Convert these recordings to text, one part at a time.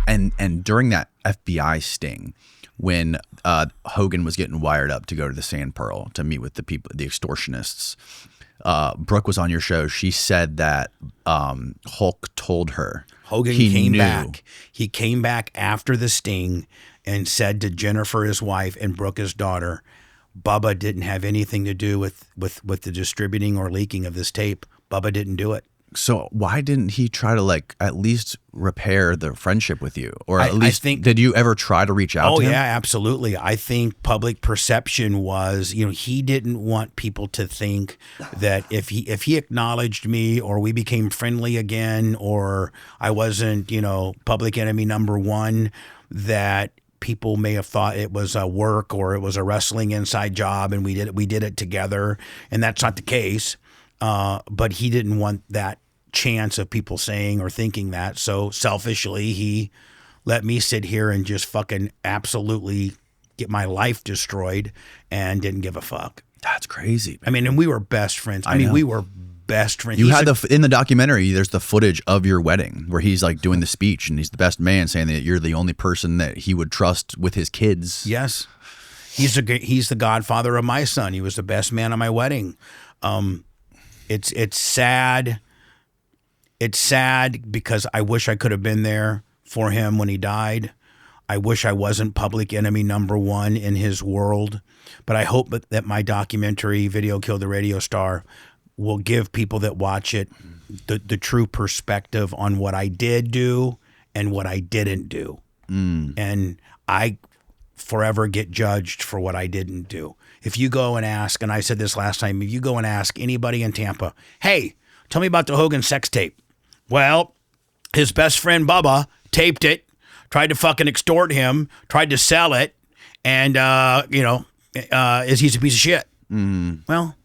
And during that FBI sting, when Hogan was getting wired up to go to the Sand Pearl to meet with the people, the extortionists, Brooke was on your show. She said that Hulk told her Hogan came back. He came back after the sting and said to Jennifer, his wife, and Brooke, his daughter, Bubba didn't have anything to do with the distributing or leaking of this tape. Bubba didn't do it. So why didn't he try to like at least repair the friendship with you, or at least did you ever try to reach out to him? Oh yeah, absolutely. I think public perception was, he didn't want people to think that if he acknowledged me or we became friendly again or I wasn't, public enemy number one, that people may have thought it was a work or it was a wrestling inside job and we did it together, and that's not the case. But he didn't want that chance of people saying or thinking that. So selfishly, he let me sit here and just fucking absolutely get my life destroyed and didn't give a fuck. That's crazy, man. I mean, and we were best friends. I mean, we were best friends. You had in the documentary, there's the footage of your wedding where he's like doing the speech and he's the best man, saying that you're the only person that he would trust with his kids. Yes. He's the godfather of my son. He was the best man at my wedding. It's sad. It's sad because I wish I could have been there for him when he died. I wish I wasn't public enemy number one in his world. But I hope that my documentary, Video Killed the Radio Star, will give people that watch it the true perspective on what I did do and what I didn't do. And I forever get judged for what I didn't do. If you go and ask, and I said this last time, if you go and ask anybody in Tampa, hey, tell me about the Hogan sex tape. Well, his best friend Bubba taped it, tried to fucking extort him, tried to sell it, and, he's a piece of shit. Well,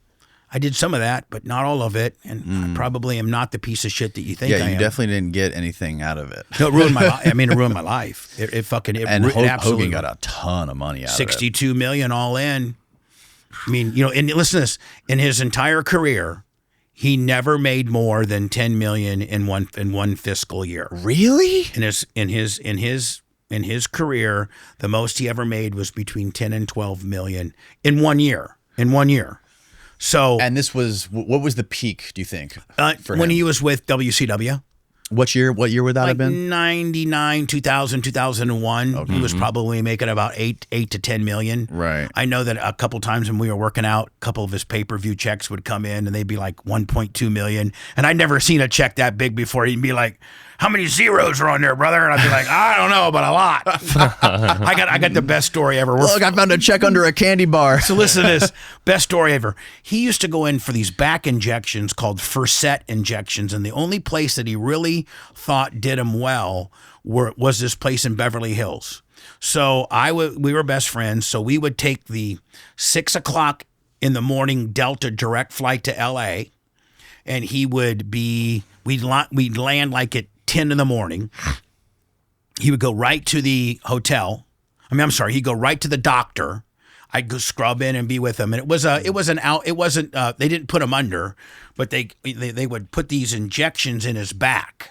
I did some of that, but not all of it, and I probably am not the piece of shit that you think I am. Yeah, you definitely didn't get anything out of it. No, it ruined my life. I mean, it ruined my life. And Hulk Hogan got a ton of money out of it. $62 million all in. I mean, and listen to this. In his entire career, he never made more than $10 million in one fiscal year. Really? In his career, the most he ever made was between 10 and 12 million in 1 year. So, and this was, what was the peak, do you think, for when him? he was with WCW? What year would that have been? 99, 2000, 2001. Okay. He was probably making about 8 to 10 million. Right. I know that a couple times when we were working out, a couple of his pay-per-view checks would come in and they'd be like 1.2 million. And I'd never seen a check that big before. He'd be like, how many zeros are on there, brother? And I'd be like, I don't know, but a lot. I got the best story ever. Look, I found a check under a candy bar. So listen to this. Best story ever. He used to go in for these back injections called Furset injections. And the only place that he really thought did him well was this place in Beverly Hills. So we were best friends. So we would take the 6 o'clock in the morning Delta direct flight to LA. And we'd land like at 10 in the morning. He would go right to the hotel. He'd go right to the doctor. I'd go scrub in and be with him. And they didn't put him under, but they would put these injections in his back.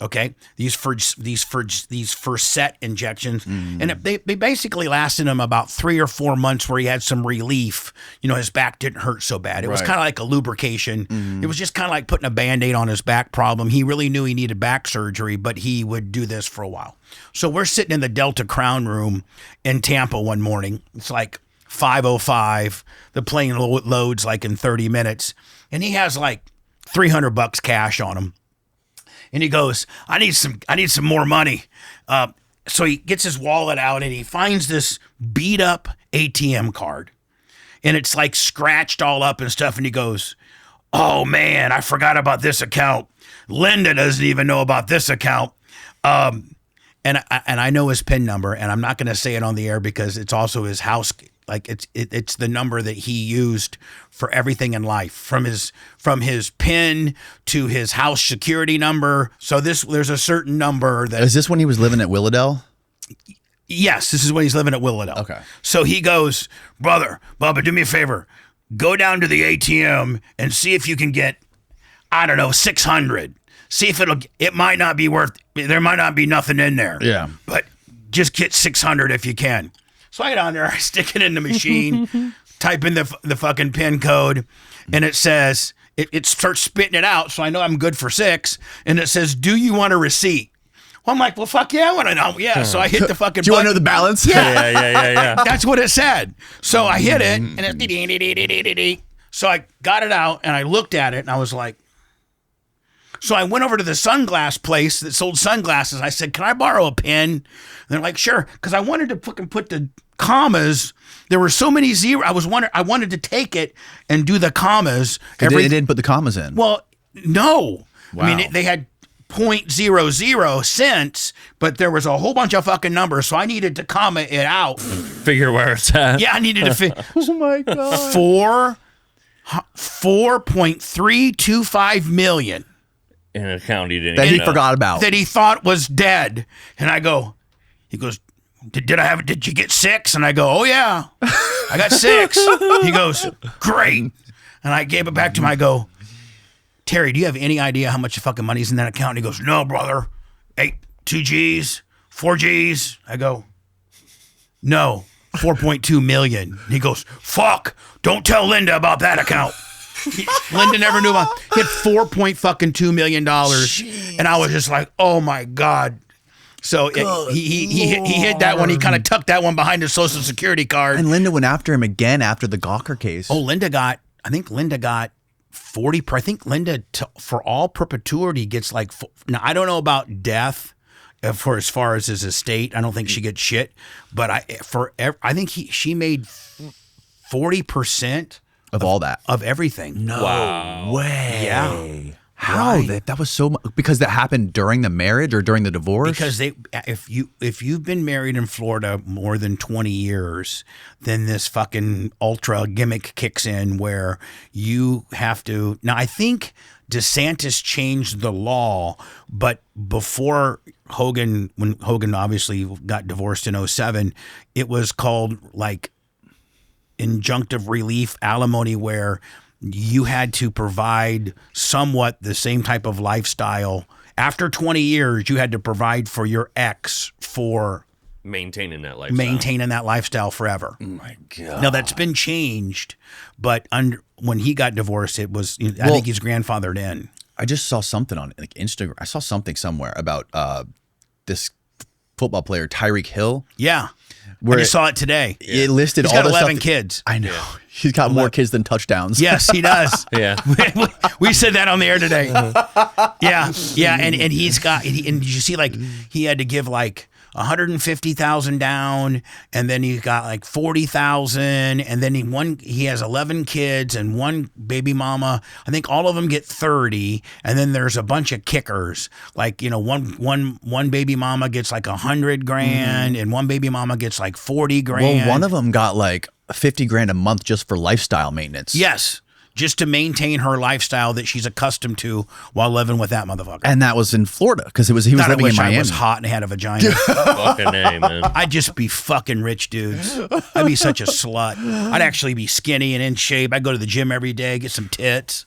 Okay, these Furset injections, and they basically lasted him about 3 or 4 months, where he had some relief. His back didn't hurt so bad. It was kind of like a lubrication. It was just kind of like putting a Band-Aid on his back problem. He really knew he needed back surgery, but he would do this for a while. So we're sitting in the Delta Crown Room in Tampa one morning. It's like 5:05. The plane loads like in 30 minutes, and he has like $300 cash on him. And he goes, I need some more money. So he gets his wallet out and he finds this beat up ATM card. And it's like scratched all up and stuff. And he goes, oh man, I forgot about this account. Linda doesn't even know about this account. And I know his PIN number, and I'm not going to say it on the air because it's also his house. Like it's the number that he used for everything in life, from his PIN to his house security number. So there's a certain number that. Is this when he was living at Willowdale? Yes, this is when he's living at Willowdale. Okay. So he goes, brother, Bubba, do me a favor, go down to the ATM and see if you can get, I don't know, 600 See if it might not be worth, there might not be nothing in there. Yeah. But just get 600 if you can. So I get on there, I stick it in the machine, type in the fucking PIN code, and it says, it starts spitting it out, so I know I'm good for 6, and it says, do you want a receipt? Well, I'm like, well, fuck yeah, I want to know. Yeah, so I hit the fucking Do you want to know the balance? Yeah. That's what it said. So I hit it, and it, so I got it out, and I looked at it, and I was like, so I went over to the sunglass place that sold sunglasses. I said, can I borrow a pen? And they're like, sure. Because I wanted to fucking put the commas. There were so many zeros. I wanted to take it and do the commas. They didn't put the commas in. Well, no. Wow. I mean, they had 0.00 cents, but there was a whole bunch of fucking numbers. So I needed to comma it out. Figure where it's at. Yeah, I needed to figure. Oh my God. 4.325 million. In an account he didn't That he know. forgot about. That he thought was dead. And he goes, did you get 6? And I go, oh yeah, I got 6. He goes, great. And I gave it back to him. I go, Terry, do you have any idea how much fucking money's in that account? And he goes, no, brother. 2 G's, 4 G's. I go, no, 4.2 million. He goes, fuck, don't tell Linda about that account. Linda never knew about. He had $4.2 million, and I was just like, "Oh my God!" So he hid that one. He kind of tucked that one behind his Social Security card. And Linda went after him again after the Gawker case. Oh, I think Linda got 40. I think Linda, for all perpetuity, gets like. Now I don't know about death, for as far as his estate. I don't think she gets shit. But I think she made 40%. Of all that. Of everything. No way. Yeah. How? Right. That was so much. Because that happened during the marriage or during the divorce? Because if you've been married in Florida more than 20 years, then this fucking ultra gimmick kicks in where you have to. Now, I think DeSantis changed the law, but before when Hogan obviously got divorced in 2007, it was called like injunctive relief alimony, where you had to provide somewhat the same type of lifestyle. After 20 years, you had to provide for your ex for maintaining that lifestyle forever. Oh my God. Now that's been changed, but when he got divorced, it was, I think he's grandfathered in. I just saw something on like Instagram. I saw something somewhere about this football player, Tyreek Hill. Yeah. Where I just saw it today. It listed He's all got the 11 stuff kids. I know. Yeah. He's got more kids than touchdowns. Yes, he does. Yeah. we said that on the air today. Yeah. And he's got, and did you see like he had to give like 150,000 down, and then he got like 40,000, and then he has 11 kids and one baby mama. I think all of them get 30, and then there's a bunch of kickers. Like, one baby mama gets like 100 grand, and one baby mama gets like 40 grand. Well, one of them got like 50 grand a month just for lifestyle maintenance. Yes. Just to maintain her lifestyle that she's accustomed to while living with that motherfucker. And that was in Florida because he was living in Miami. I was hot and had a vagina. Fucking A, man. I'd just be fucking rich dudes. I'd be such a slut. I'd actually be skinny and in shape. I'd go to the gym every day, get some tits.